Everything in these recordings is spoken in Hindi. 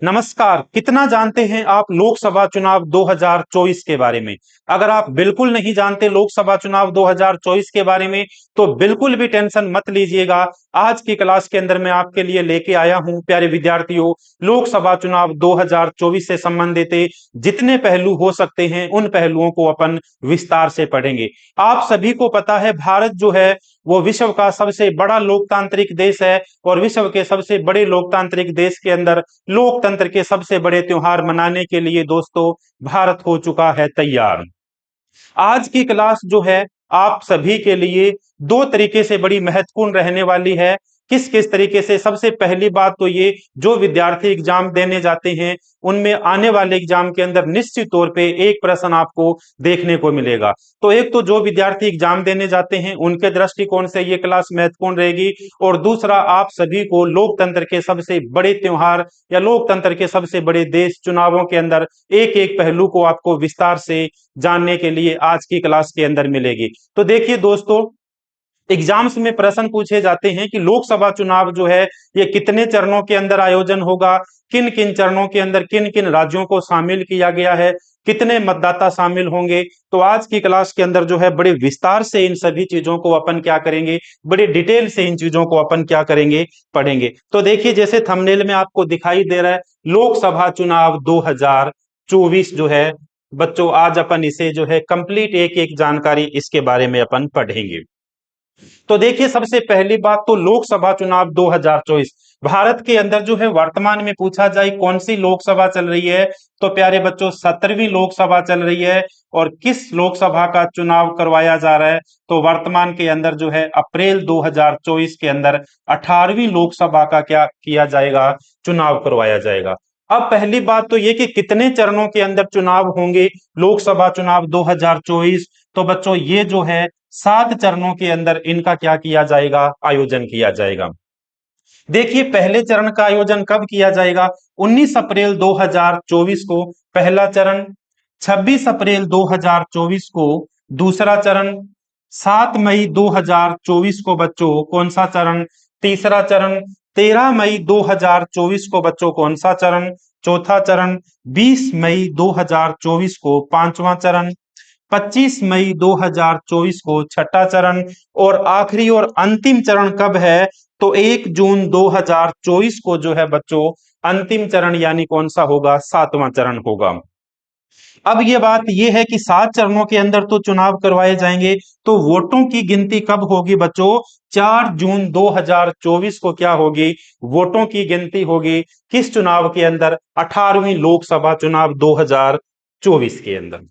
नमस्कार। कितना जानते हैं आप लोकसभा चुनाव 2024 के बारे में? अगर आप बिल्कुल नहीं जानते लोकसभा चुनाव 2024 के बारे में, तो बिल्कुल भी टेंशन मत लीजिएगा। आज की क्लास के अंदर मैं आपके लिए लेके आया हूं प्यारे विद्यार्थियों, लोकसभा चुनाव 2024 से संबंधित जितने पहलू हो सकते हैं उन पहलुओं को अपन विस्तार से पढ़ेंगे। आप सभी को पता है भारत जो है वो विश्व का सबसे बड़ा लोकतांत्रिक देश है, और विश्व के सबसे बड़े लोकतांत्रिक देश के अंदर लोकतंत्र के सबसे बड़े त्योहार मनाने के लिए दोस्तों भारत हो चुका है तैयार। आज की क्लास जो है आप सभी के लिए दो तरीके से बड़ी महत्वपूर्ण रहने वाली है। किस किस तरीके से? सबसे पहली बात तो ये, जो विद्यार्थी एग्जाम देने जाते हैं उनमें आने वाले एग्जाम के अंदर निश्चित तौर पे एक प्रश्न आपको देखने को मिलेगा। तो एक तो जो विद्यार्थी एग्जाम देने जाते हैं उनके दृष्टिकोण से ये क्लास महत्वपूर्ण रहेगी, और दूसरा आप सभी को लोकतंत्र के सबसे बड़े त्योहार या लोकतंत्र के सबसे बड़े देश चुनावों के अंदर एक एक पहलू को आपको विस्तार से जानने के लिए आज की क्लास के अंदर मिलेगी। तो देखिए दोस्तों, एग्जाम्स में प्रश्न पूछे जाते हैं कि लोकसभा चुनाव जो है ये कितने चरणों के अंदर आयोजन होगा, किन किन चरणों के अंदर किन किन राज्यों को शामिल किया गया है, कितने मतदाता शामिल होंगे। तो आज की क्लास के अंदर जो है बड़े विस्तार से इन सभी चीजों को अपन क्या करेंगे, बड़े डिटेल से इन चीजों को अपन क्या करेंगे, पढ़ेंगे। तो देखिए जैसे थंबनेल में आपको दिखाई दे रहा है, लोकसभा चुनाव 2024 जो है बच्चों, आज अपन इसे जो है कंप्लीट एक एक जानकारी इसके बारे में अपन पढ़ेंगे। तो देखिए सबसे पहली बात तो लोकसभा चुनाव 2024 भारत के अंदर जो है वर्तमान में पूछा जाए कौन सी लोकसभा चल रही है, तो प्यारे बच्चों 17वीं लोकसभा चल रही है। और किस लोकसभा का चुनाव करवाया जा रहा है, तो वर्तमान के अंदर जो है अप्रैल 2024 के अंदर 18वीं लोकसभा का क्या किया जाएगा, चुनाव करवाया जाएगा। अब पहली बात तो ये कि कितने चरणों के अंदर चुनाव होंगे लोकसभा चुनाव 2024, तो बच्चों ये जो है 7 चरणों के अंदर इनका क्या किया जाएगा, आयोजन किया जाएगा। देखिए पहले चरण का आयोजन कब किया जाएगा, 19 अप्रैल 2024 को पहला चरण, 26 अप्रैल 2024 को दूसरा चरण, 7 मई 2024 को बच्चों कौन सा चरण, तीसरा चरण, 13 मई 2024 को बच्चों कौन सा चरण, चौथा चरण, 20 मई 2024 को पांचवा चरण, 25 मई 2024 को छठा चरण, और आखिरी और अंतिम चरण कब है, तो 1 जून 2024 को जो है बच्चों अंतिम चरण यानी कौन सा होगा, 7वां चरण होगा। अब ये बात ये है कि 7 चरणों के अंदर तो चुनाव करवाए जाएंगे, तो वोटों की गिनती कब होगी बच्चों, 4 जून 2024 को क्या होगी, वोटों की गिनती होगी। किस चुनाव के अंदर, 18वीं लोकसभा चुनाव 2024 के अंदर।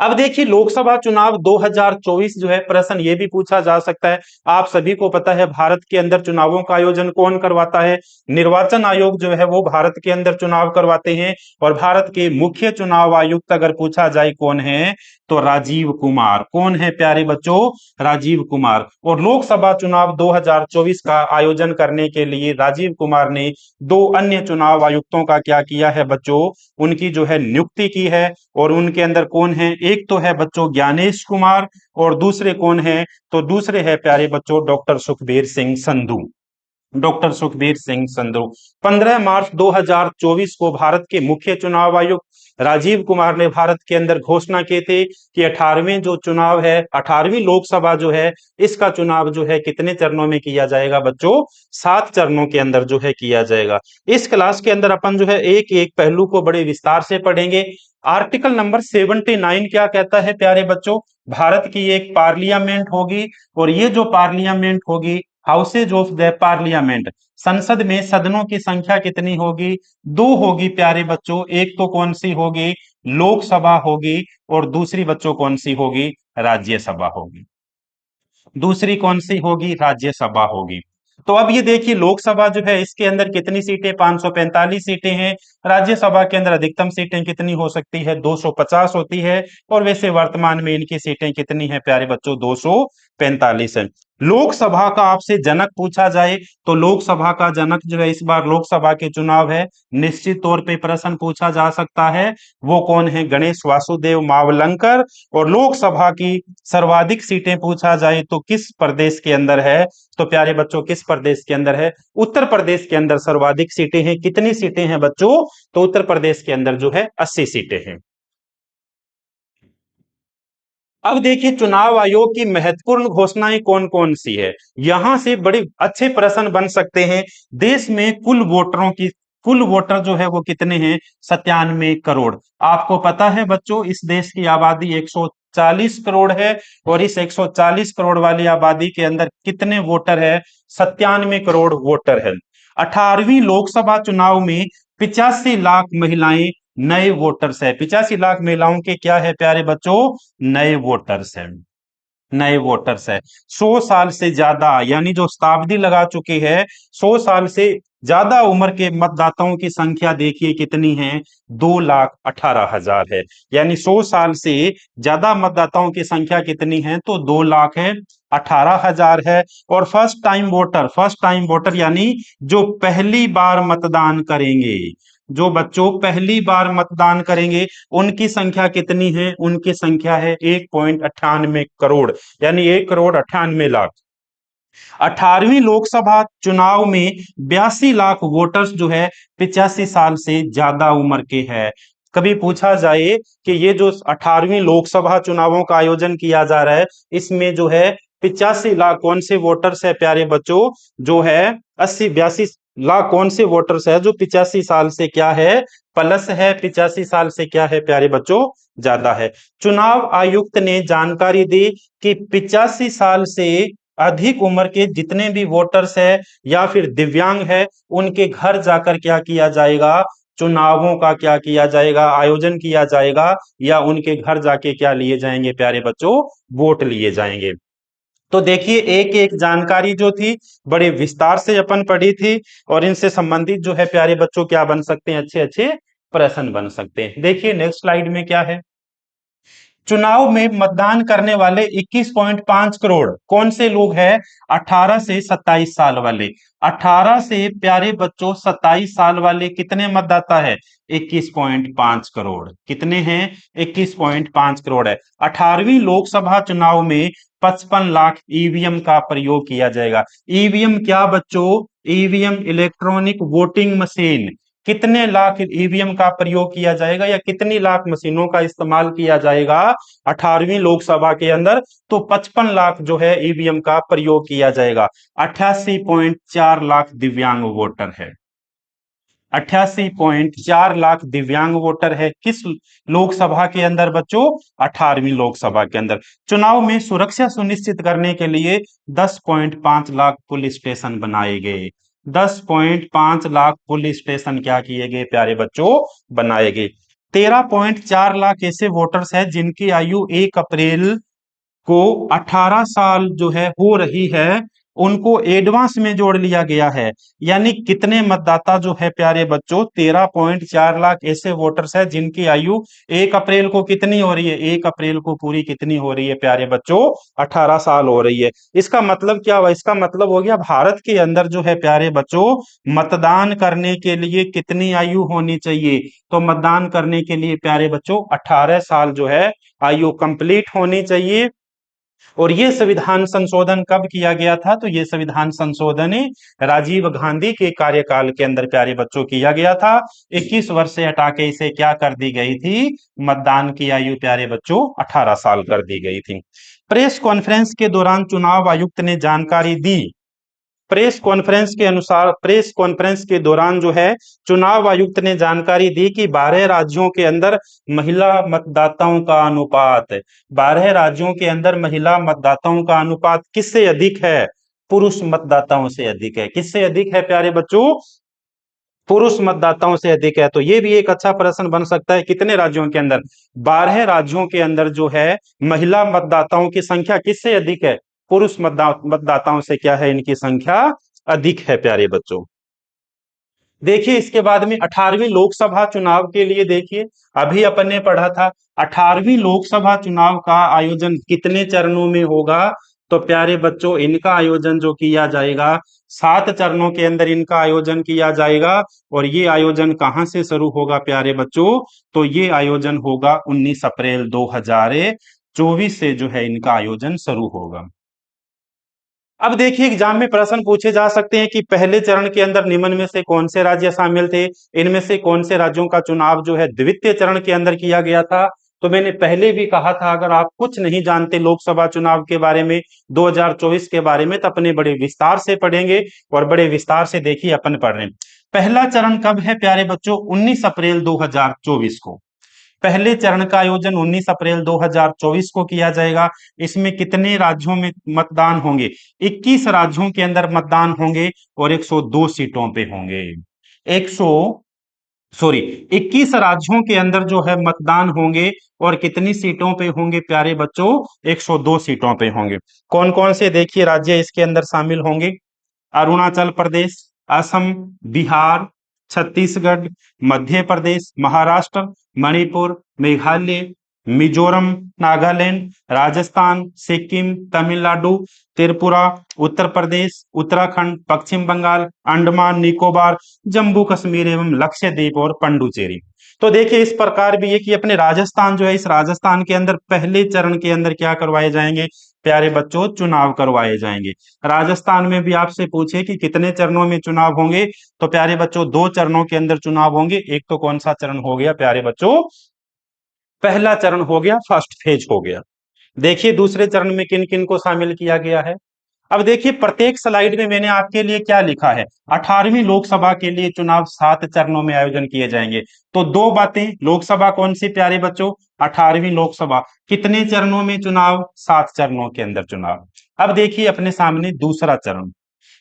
अब देखिए लोकसभा चुनाव 2024 जो है प्रश्न ये भी पूछा जा सकता है, आप सभी को पता है भारत के अंदर चुनावों का आयोजन कौन करवाता है, निर्वाचन आयोग जो है वो भारत के अंदर चुनाव करवाते हैं। और भारत के मुख्य चुनाव आयुक्त अगर पूछा जाए कौन है, तो राजीव कुमार। कौन है प्यारे बच्चों, राजीव कुमार। और लोकसभा चुनाव 2024 का आयोजन करने के लिए राजीव कुमार ने 2 अन्य चुनाव आयुक्तों का क्या किया है बच्चों, उनकी जो है नियुक्ति की है। और उनके अंदर कौन है, एक तो है बच्चों ज्ञानेश कुमार, और दूसरे कौन है, तो दूसरे है प्यारे बच्चों डॉक्टर सुखबीर सिंह संधू। डॉक्टर सुखबीर सिंह संधू 15 मार्च 2024 को भारत के मुख्य चुनाव आयुक्त राजीव कुमार ने भारत के अंदर घोषणा की थी कि 18वें जो चुनाव है, 18वीं लोकसभा जो है, इसका चुनाव जो है कितने चरणों में किया जाएगा बच्चों, 7 चरणों के अंदर जो है किया जाएगा। इस क्लास के अंदर अपन जो है एक एक पहलू को बड़े विस्तार से पढ़ेंगे। आर्टिकल नंबर 79 क्या कहता है प्यारे बच्चों, भारत की एक पार्लियामेंट होगी, और ये जो पार्लियामेंट होगी, हाउसेज ऑफ द पार्लियामेंट, संसद में सदनों की संख्या कितनी होगी, 2 होगी प्यारे बच्चों। एक तो कौन सी होगी, लोकसभा होगी, और दूसरी बच्चों कौन सी होगी, राज्यसभा होगी। दूसरी कौन सी होगी, राज्यसभा होगी। तो अब ये देखिए लोकसभा जो है इसके अंदर कितनी सीटें, 545 सीटें हैं। राज्यसभा के अंदर अधिकतम सीटें कितनी हो सकती है, 250 होती है। और वैसे वर्तमान में इनकी सीटें कितनी है प्यारे बच्चों, 245 है। लोकसभा का आपसे जनक पूछा जाए तो लोकसभा का जनक जो है इस बार लोकसभा के चुनाव है, निश्चित तौर पे प्रश्न पूछा जा सकता है। वो कौन है? गणेश वासुदेव मावलंकर। और लोकसभा की सर्वाधिक सीटें पूछा जाए तो किस प्रदेश के अंदर है? तो प्यारे बच्चों किस प्रदेश के अंदर है? उत्तर प्रदेश के अंदर सर्वाधिक सीटें हैं। कितनी सीटें हैं बच्चों? तो उत्तर प्रदेश के अंदर जो है 80 सीटें हैं। अब देखिए चुनाव आयोग की महत्वपूर्ण घोषणाएं कौन कौन सी है। यहां से बड़े अच्छे प्रश्न बन सकते हैं। देश में कुल वोटर जो है वो कितने हैं? 97 करोड़। आपको पता है बच्चों इस देश की आबादी 140 करोड़ है, और इस 140 करोड़ वाली आबादी के अंदर कितने वोटर है? 97 करोड़ वोटर है। 18वीं लोकसभा चुनाव में 85 लाख महिलाएं नए वोटर्स है। 85 लाख महिलाओं के क्या है प्यारे बच्चों? नए वोटर्स हैं। नए वोटर्स है। 100 साल से ज्यादा यानी जो शताब्दी लगा चुकी है, 100 साल से ज्यादा उम्र के मतदाताओं की संख्या देखिए कितनी है? 2,18,000 है। यानी 100 साल से ज्यादा मतदाताओं की संख्या कितनी है? तो 2,18,000 है। और फर्स्ट टाइम वोटर यानी जो पहली बार मतदान करेंगे, जो बच्चों पहली बार मतदान करेंगे उनकी संख्या कितनी है? उनकी संख्या है 1,98 करोड़, यानी 1,98,00,000। 18वीं लोकसभा चुनाव में 82 लाख वोटर्स जो है 85 साल से ज्यादा उम्र के हैं। कभी पूछा जाए कि ये जो 18वीं लोकसभा चुनावों का आयोजन किया जा रहा है, इसमें जो है 85 लाख कौन से वोटर्स है प्यारे बच्चों? जो है 82 लाख कौन से वोटर्स है जो 85 साल से क्या है? प्लस है। 85 साल से क्या है प्यारे बच्चों? ज्यादा है। चुनाव आयुक्त ने जानकारी दी कि 85 साल से अधिक उम्र के जितने भी वोटर्स है या फिर दिव्यांग है, उनके घर जाकर क्या किया जाएगा? चुनावों का क्या किया जाएगा? आयोजन किया जाएगा, या उनके घर जाके क्या लिए जाएंगे प्यारे बच्चों? वोट लिए जाएंगे। तो देखिए एक एक जानकारी जो थी बड़े विस्तार से अपन पढ़ी थी, और इनसे संबंधित जो है प्यारे बच्चों क्या बन सकते हैं? अच्छे अच्छे प्रश्न बन सकते हैं। देखिए नेक्स्ट स्लाइड में क्या है। चुनाव में मतदान करने वाले 21.5 करोड़ कौन से लोग हैं? 18 से 27 साल वाले। 18 से प्यारे बच्चों 27 साल वाले कितने मतदाता है? 21.5 करोड़। कितने हैं? 21.5 करोड़ है। 18वीं लोकसभा चुनाव में 55 लाख ईवीएम का प्रयोग किया जाएगा। ईवीएम क्या बच्चों? EVM electronic voting machine. कितने लाख ईवीएम का प्रयोग किया जाएगा, या कितनी लाख मशीनों का इस्तेमाल किया जाएगा 18वीं लोकसभा के अंदर? तो 55 लाख जो है ईवीएम का प्रयोग किया जाएगा। 88.4 लाख दिव्यांग वोटर है। 88.4 लाख दिव्यांग वोटर है किस लोकसभा के अंदर बच्चों? 18वीं लोकसभा के अंदर। चुनाव में सुरक्षा सुनिश्चित करने के लिए 10.5 लाख पुलिस स्टेशन बनाए गए। 10.5 लाख पुलिस स्टेशन क्या किए गए प्यारे बच्चों? बनाए गए। 13.4 लाख ऐसे वोटर्स हैं जिनकी आयु 1 अप्रैल को 18 साल जो है हो रही है, उनको एडवांस में जोड़ लिया गया है। यानी कितने मतदाता जो है प्यारे बच्चों? 13.4 लाख ऐसे वोटर्स है जिनकी आयु 1 अप्रैल को कितनी हो रही है? 1 अप्रैल को पूरी कितनी हो रही है प्यारे बच्चों? 18 साल हो रही है। इसका मतलब क्या हुआ? इसका मतलब हो गया भारत के अंदर जो है प्यारे बच्चों मतदान करने के लिए कितनी आयु होनी चाहिए? तो मतदान करने के लिए प्यारे बच्चों 18 साल जो है आयु कंप्लीट होनी चाहिए। और ये संविधान संशोधन कब किया गया था? तो ये संविधान संशोधन राजीव गांधी के कार्यकाल के अंदर प्यारे बच्चों किया गया था। 21 वर्ष से हटा के इसे क्या कर दी गई थी? मतदान की आयु प्यारे बच्चों 18 साल कर दी गई थी। प्रेस कॉन्फ्रेंस के दौरान चुनाव आयुक्त ने जानकारी दी। प्रेस कॉन्फ्रेंस के दौरान जो है चुनाव आयुक्त ने जानकारी दी कि 12 राज्यों के अंदर महिला मतदाताओं का अनुपात, 12 राज्यों के अंदर महिला मतदाताओं का अनुपात किससे अधिक है? पुरुष मतदाताओं से अधिक है। किससे अधिक है प्यारे बच्चों? पुरुष मतदाताओं से अधिक है। तो ये भी एक अच्छा प्रश्न बन सकता है। कितने राज्यों के अंदर? 12 राज्यों के अंदर जो है महिला मतदाताओं की संख्या किससे अधिक है? पुरुष मतदाताओं से क्या है? इनकी संख्या अधिक है प्यारे बच्चों। देखिए इसके बाद में 18वीं लोकसभा चुनाव के लिए देखिए, अभी अपन ने पढ़ा था 18वीं लोकसभा चुनाव का आयोजन कितने चरणों में होगा? तो प्यारे बच्चों इनका आयोजन जो किया जाएगा 7 चरणों के अंदर इनका आयोजन किया जाएगा। और ये आयोजन कहां से शुरू होगा प्यारे बच्चों? तो ये आयोजन होगा 19 अप्रैल 2024 से जो है इनका आयोजन शुरू होगा। अब देखिए एग्जाम में प्रश्न पूछे जा सकते हैं कि पहले चरण के अंदर निम्न में से कौन से राज्य शामिल थे, इनमें से कौन से राज्यों का चुनाव जो है द्वितीय चरण के अंदर किया गया था। तो मैंने पहले भी कहा था अगर आप कुछ नहीं जानते लोकसभा चुनाव के बारे में 2024 के बारे में तो अपने बड़े विस्तार से पढ़ेंगे और बड़े विस्तार से देखिए अपन पढ़ रहे हैं। पहला चरण कब है प्यारे बच्चों? 19 अप्रैल 2024 को पहले चरण का आयोजन 19 अप्रैल 2024 को किया जाएगा। इसमें कितने राज्यों में मतदान होंगे? 21 राज्यों के अंदर मतदान होंगे और 102 सीटों पे होंगे। 21 राज्यों के अंदर जो है मतदान होंगे और कितनी सीटों पे होंगे प्यारे बच्चों? 102 सीटों पे होंगे। कौन कौन से देखिए राज्य इसके अंदर शामिल होंगे? अरुणाचल प्रदेश, असम, बिहार, छत्तीसगढ़, मध्य प्रदेश, महाराष्ट्र, मणिपुर, मेघालय, मिजोरम, नागालैंड, राजस्थान, सिक्किम, तमिलनाडु, त्रिपुरा, उत्तर प्रदेश, उत्तराखंड, पश्चिम बंगाल, अंडमान निकोबार, जम्मू कश्मीर एवं लक्षद्वीप और पंडुचेरी। तो देखिए इस प्रकार भी है कि अपने राजस्थान जो है इस राजस्थान के अंदर पहले चरण के अंदर क्या करवाए जाएंगे प्यारे बच्चों? चुनाव करवाए जाएंगे। राजस्थान में भी आपसे पूछे कि कितने चरणों में चुनाव होंगे तो प्यारे बच्चों 2 चरणों के अंदर चुनाव होंगे। एक तो कौन सा चरण हो गया प्यारे बच्चों? पहला चरण हो गया, फर्स्ट फेज हो गया। देखिए दूसरे चरण में किन किन को शामिल किया गया है। अब देखिए प्रत्येक स्लाइड में मैंने आपके लिए क्या लिखा है। 18वीं लोकसभा के लिए चुनाव 7 चरणों में आयोजन किए जाएंगे। तो दो बातें, लोकसभा कौन सी प्यारे बच्चों? 18वीं लोकसभा। कितने चरणों में चुनाव? 7 चरणों के अंदर चुनाव। अब देखिए अपने सामने दूसरा चरण।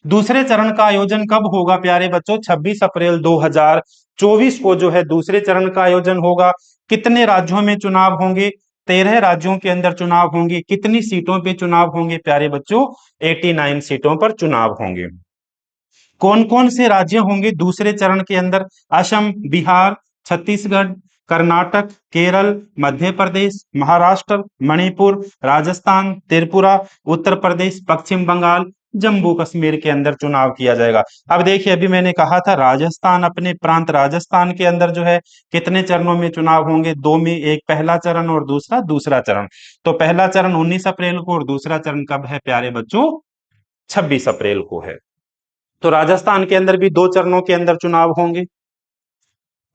दूसरे चरण का आयोजन कब होगा प्यारे बच्चों? 26 अप्रैल 2024 को जो है दूसरे चरण का आयोजन होगा। कितने राज्यों में चुनाव होंगे? 13 राज्यों के अंदर चुनाव होंगे। कितनी सीटों पे चुनाव होंगे प्यारे बच्चों? 89 सीटों पर चुनाव होंगे। कौन कौन से राज्य होंगे दूसरे चरण के अंदर? असम, बिहार, छत्तीसगढ़, कर्नाटक, केरल, मध्य प्रदेश, महाराष्ट्र, मणिपुर, राजस्थान, त्रिपुरा, उत्तर प्रदेश, पश्चिम बंगाल, जम्मू कश्मीर के अंदर चुनाव किया जाएगा। अब देखिए अभी मैंने कहा था राजस्थान, अपने प्रांत राजस्थान के अंदर जो है कितने चरणों में चुनाव होंगे? 2 में, एक पहला चरण और दूसरा दूसरा चरण। तो पहला चरण 19 अप्रैल को और दूसरा चरण कब है प्यारे बच्चों? 26 अप्रैल को है। तो राजस्थान के अंदर भी 2 चरणों के अंदर चुनाव होंगे।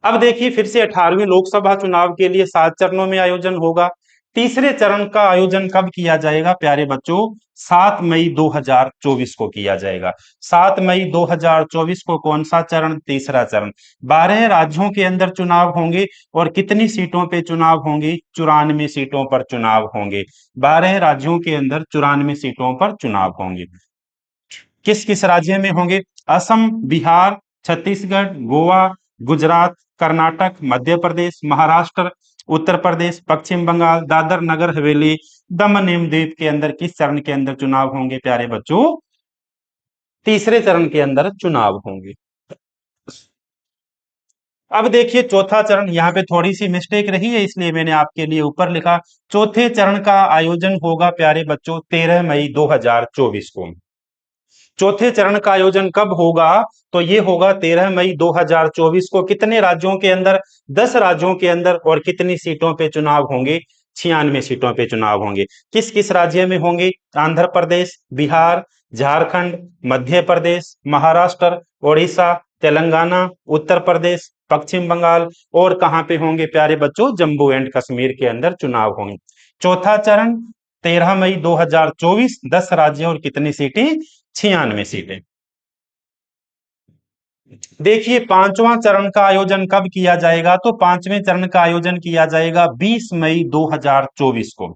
अब देखिए फिर से 18वीं लोकसभा चुनाव के लिए 7 चरणों में आयोजन होगा। तीसरे चरण का आयोजन कब किया जाएगा प्यारे बच्चों? 7 मई 2024 को किया जाएगा। 7 मई 2024 को कौन सा चरण? तीसरा चरण। 12 राज्यों के अंदर चुनाव होंगे और कितनी सीटों पे चुनाव होंगे? 94 सीटों पर चुनाव होंगे। 12 राज्यों के अंदर 94 सीटों पर चुनाव होंगे। किस किस राज्य में होंगे? असम, बिहार, छत्तीसगढ़, गोवा, गुजरात, कर्नाटक, मध्य प्रदेश, महाराष्ट्र, उत्तर प्रदेश, पश्चिम बंगाल, दादर नगर हवेली, दमन एवं दीव के अंदर किस चरण के अंदर चुनाव होंगे प्यारे बच्चों? तीसरे चरण के अंदर चुनाव होंगे। अब देखिए चौथा चरण, यहाँ पे थोड़ी सी मिस्टेक रही है इसलिए मैंने आपके लिए ऊपर लिखा। चौथे चरण का आयोजन होगा प्यारे बच्चों 13 मई 2024 को। चौथे चरण का आयोजन कब होगा? तो ये होगा 13 मई 2024 को। कितने राज्यों के अंदर? 10 राज्यों के अंदर। और कितनी सीटों पे चुनाव होंगे? 96 सीटों पे चुनाव होंगे। किस किस राज्य में होंगे? आंध्र प्रदेश, बिहार, झारखंड, मध्य प्रदेश, महाराष्ट्र, ओडिशा, तेलंगाना, उत्तर प्रदेश, पश्चिम बंगाल। और कहां पे होंगे प्यारे बच्चों? जम्मू एंड कश्मीर के अंदर चुनाव होंगे। चौथा चरण 13 मई 2024, 10 राज्य और कितनी सीटें? 96 सीटें। देखिए पांचवा चरण का आयोजन कब किया जाएगा? तो पांचवें चरण का आयोजन किया जाएगा 20 मई 2024 को।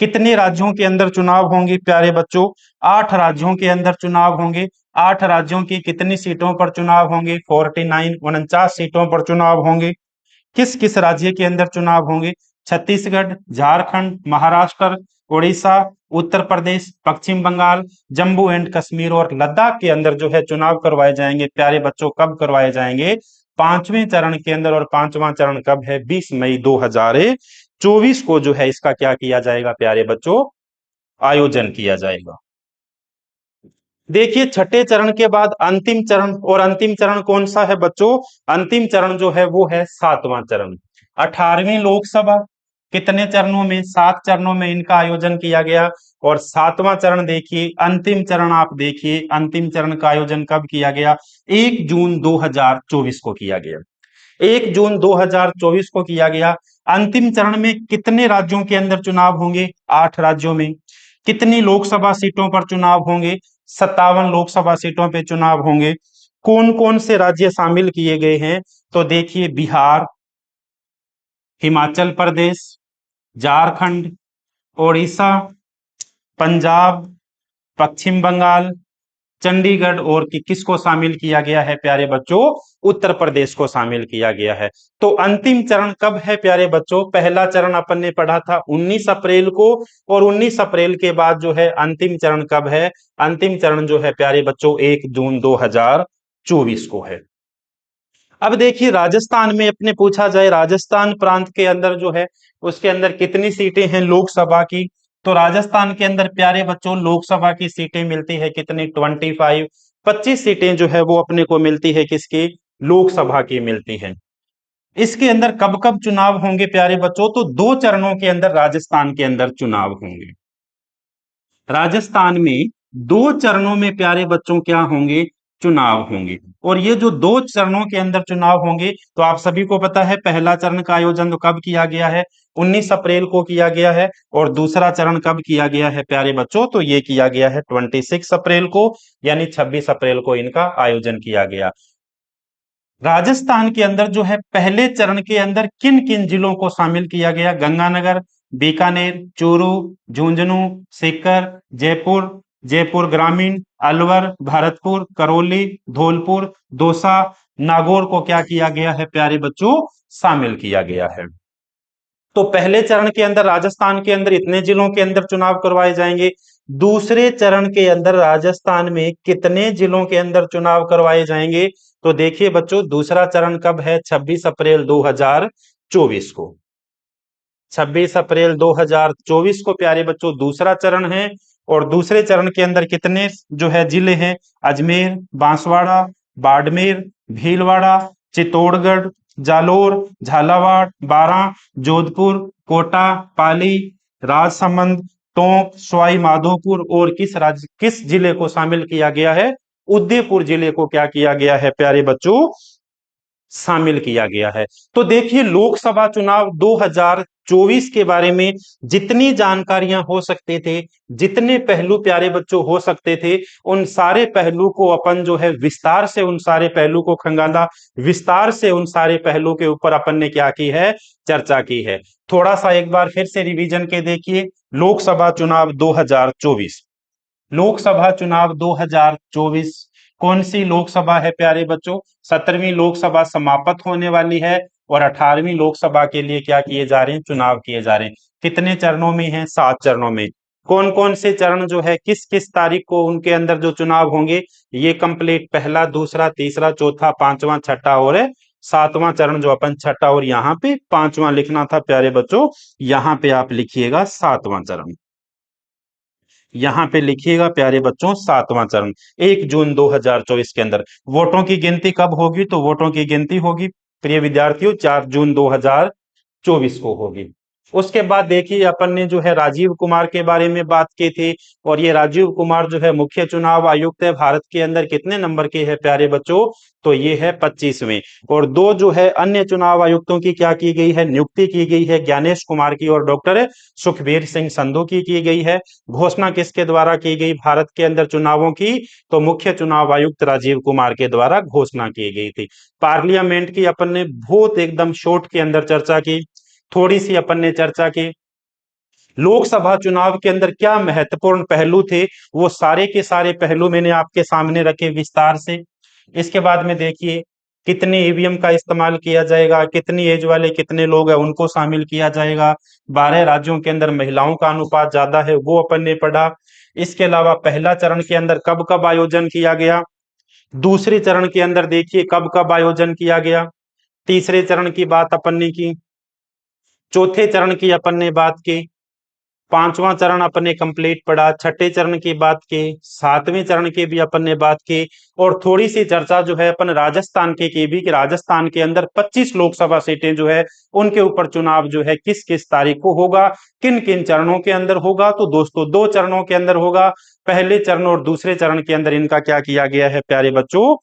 कितने राज्यों के अंदर चुनाव होंगे प्यारे बच्चों? 8 राज्यों के अंदर चुनाव होंगे। 8 राज्यों की कितनी सीटों पर चुनाव होंगे? 49, 49 सीटों पर चुनाव होंगे। किस किस राज्य के अंदर चुनाव होंगे? छत्तीसगढ़, झारखंड, महाराष्ट्र, उड़ीसा, उत्तर प्रदेश, पश्चिम बंगाल, जम्मू एंड कश्मीर और लद्दाख के अंदर जो है चुनाव करवाए जाएंगे प्यारे बच्चों। कब करवाए जाएंगे? पांचवें चरण के अंदर। और पांचवा चरण कब है? 20 मई 2024 को जो है इसका क्या किया जाएगा प्यारे बच्चों? आयोजन किया जाएगा। देखिए छठे चरण के बाद अंतिम चरण, और अंतिम चरण कौन सा है बच्चों? अंतिम चरण जो है वो है सातवां चरण। 18वीं लोकसभा कितने चरणों में? 7 चरणों में इनका आयोजन किया गया। और सातवां चरण देखिए, अंतिम चरण आप देखिए, अंतिम चरण का आयोजन कब किया गया? 1 जून 2024 को किया गया। 1 जून 2024 को किया गया। अंतिम चरण में कितने राज्यों के अंदर चुनाव होंगे? 8 राज्यों में। कितनी लोकसभा सीटों पर चुनाव होंगे? 57 लोकसभा सीटों पर चुनाव होंगे। कौन कौन से राज्य शामिल किए गए हैं? तो देखिए बिहार, हिमाचल प्रदेश, झारखंड, ओडिशा, पंजाब, पश्चिम बंगाल, चंडीगढ़, और किसको शामिल किया गया है प्यारे बच्चों? उत्तर प्रदेश को शामिल किया गया है। तो अंतिम चरण कब है प्यारे बच्चों? पहला चरण अपन ने पढ़ा था 19 अप्रैल को, और 19 अप्रैल के बाद जो है अंतिम चरण कब है? अंतिम चरण जो है प्यारे बच्चों 1 जून 2024 को है। अब देखिए राजस्थान में अपने पूछा जाए, राजस्थान प्रांत के अंदर जो है उसके अंदर कितनी सीटें हैं लोकसभा की? तो राजस्थान के अंदर प्यारे बच्चों लोकसभा की सीटें मिलती है कितनी? 25, 25 सीटें जो है वो अपने को मिलती है, किसकी? लोकसभा की मिलती है। इसके अंदर कब कब चुनाव होंगे प्यारे बच्चों? तो 2 चरणों के अंदर राजस्थान के अंदर चुनाव होंगे। राजस्थान में 2 चरणों में प्यारे बच्चों क्या होंगे? चुनाव होंगे। और ये जो 2 चरणों के अंदर चुनाव होंगे, तो आप सभी को पता है पहला चरण का आयोजन तो कब किया गया है? 19 अप्रैल को किया गया है। और दूसरा चरण कब किया गया है प्यारे बच्चों? तो ये किया गया है 26 अप्रैल को, यानी 26 अप्रैल को इनका आयोजन किया गया। राजस्थान के अंदर जो है पहले चरण के अंदर किन किन जिलों को शामिल किया गया? गंगानगर, बीकानेर, चूरू, झुंझुनू, सीकर, जयपुर, जयपुर ग्रामीण, अलवर, भरतपुर, करौली, धौलपुर, दौसा, नागौर को क्या किया गया है प्यारे बच्चों? शामिल किया गया है। तो पहले चरण के अंदर राजस्थान के अंदर इतने जिलों के अंदर चुनाव करवाए जाएंगे। दूसरे चरण के अंदर राजस्थान में कितने जिलों के अंदर चुनाव करवाए जाएंगे? तो देखिए बच्चों दूसरा चरण कब है? 26 अप्रैल 2024 को। 26 अप्रैल 2024 को प्यारे बच्चों दूसरा चरण है। और दूसरे चरण के अंदर कितने जो है जिले हैं? अजमेर, बांसवाड़ा, बाड़मेर, भीलवाड़ा, चित्तौड़गढ़, जालोर, झालावाड़, बारां, जोधपुर, कोटा, पाली, राजसमंद, टोंक, सवाई माधोपुर, और किस जिले को शामिल किया गया है? उदयपुर जिले को क्या किया गया है प्यारे बच्चों? शामिल किया गया है। तो देखिए लोकसभा चुनाव 2024 के बारे में जितनी जानकारियां हो सकते थे, जितने पहलू प्यारे बच्चों हो सकते थे, उन सारे पहलू को अपन जो है विस्तार से उन सारे पहलू को खंगाला, विस्तार से उन सारे पहलू के ऊपर अपन ने क्या की है? चर्चा की है। थोड़ा सा एक बार फिर से रिवीजन के देखिए, लोकसभा चुनाव 2024, लोकसभा चुनाव 2024 कौन सी लोकसभा है प्यारे बच्चों? 17वीं लोकसभा समाप्त होने वाली है, और 18वीं लोकसभा के लिए क्या किए जा रहे हैं? चुनाव किए जा रहे हैं। कितने चरणों में है? 7 चरणों में। कौन कौन से चरण जो है किस किस तारीख को उनके अंदर जो चुनाव होंगे ये कंप्लीट, पहला, दूसरा, तीसरा, चौथा, पांचवा, छठा और सातवां चरण जो अपन छठा और यहाँ पे पांचवा लिखना था प्यारे बच्चों, यहाँ पे आप लिखिएगा सातवां चरण। यहां पे लिखिएगा प्यारे बच्चों सातवां चरण 1 जून 2024 के अंदर। वोटों की गिनती कब होगी? तो वोटों की गिनती होगी प्रिय विद्यार्थियों 4 जून 2024 को होगी। उसके बाद देखिए अपन ने जो है राजीव कुमार के बारे में बात की थी, और ये राजीव कुमार जो है मुख्य चुनाव आयुक्त है भारत के अंदर। कितने नंबर के है प्यारे बच्चों? तो ये है 25वें। और 2 जो है अन्य चुनाव आयुक्तों की क्या की गई है? नियुक्ति की गई है, ज्ञानेश कुमार की और डॉक्टर सुखबीर सिंह संधू की गई है। घोषणा किसके द्वारा की गई भारत के अंदर चुनावों की? तो मुख्य चुनाव आयुक्त राजीव कुमार के द्वारा घोषणा की गई थी। पार्लियामेंट की अपन ने बहुत एकदम शॉर्ट के अंदर चर्चा की, थोड़ी सी अपन ने चर्चा की। लोकसभा चुनाव के अंदर क्या महत्वपूर्ण पहलू थे, वो सारे के सारे पहलू मैंने आपके सामने रखे विस्तार से। इसके बाद में देखिए कितने ईवीएम का इस्तेमाल किया जाएगा, कितनी एज वाले कितने लोग हैं उनको शामिल किया जाएगा, 12 राज्यों के अंदर महिलाओं का अनुपात ज्यादा है वो अपन ने पढ़ा। इसके अलावा पहला चरण के अंदर कब कब आयोजन किया गया, दूसरे चरण के अंदर देखिए कब कब आयोजन किया गया, तीसरे चरण की बात अपन ने की, चौथे चरण की अपन ने बात की, पांचवा चरण अपने कंप्लीट पढ़ा, छठे चरण की बात की, सातवें चरण की भी अपन ने बात की, और थोड़ी सी चर्चा जो है अपन राजस्थान की भी, कि राजस्थान के अंदर 25 लोकसभा सीटें जो है उनके ऊपर चुनाव जो है किस किस तारीख को होगा, किन किन चरणों के अंदर होगा। तो दोस्तों 2 चरणों के अंदर होगा, पहले चरण और दूसरे चरण के अंदर इनका क्या किया गया है प्यारे बच्चों,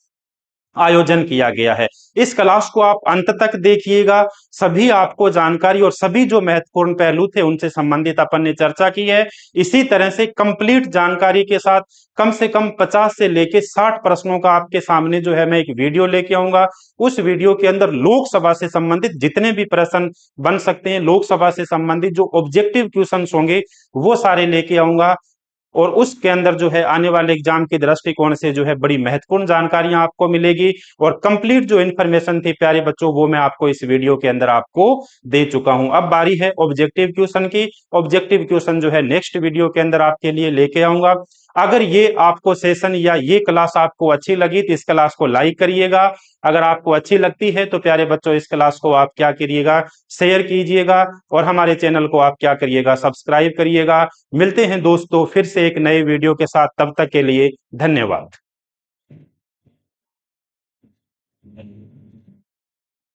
आयोजन किया गया है। इस क्लास को आप अंत तक देखिएगा, सभी आपको जानकारी और सभी जो महत्वपूर्ण पहलू थे उनसे संबंधित अपन ने चर्चा की है। इसी तरह से कंप्लीट जानकारी के साथ कम से कम 50 से लेके 60 प्रश्नों का आपके सामने जो है मैं एक वीडियो लेके आऊंगा। उस वीडियो के अंदर लोकसभा से संबंधित जितने भी प्रश्न बन सकते हैं, लोकसभा से संबंधित जो ऑब्जेक्टिव क्वेश्चन होंगे वो सारे लेके आऊंगा, और उसके अंदर जो है आने वाले एग्जाम के दृष्टिकोण से जो है बड़ी महत्वपूर्ण जानकारियां आपको मिलेगी। और कंप्लीट जो इन्फॉर्मेशन थी प्यारे बच्चों वो मैं आपको इस वीडियो के अंदर आपको दे चुका हूं। अब बारी है ऑब्जेक्टिव क्वेश्चन की। ऑब्जेक्टिव क्वेश्चन जो है नेक्स्ट वीडियो के अंदर आपके लिए लेके आऊंगा। अगर ये आपको सेशन या ये क्लास आपको अच्छी लगी तो इस क्लास को लाइक करिएगा। अगर आपको अच्छी लगती है तो प्यारे बच्चों इस क्लास को आप क्या करिएगा, शेयर कीजिएगा, और हमारे चैनल को आप क्या करिएगा, सब्सक्राइब करिएगा। मिलते हैं दोस्तों फिर से एक नए वीडियो के साथ, तब तक के लिए धन्यवाद।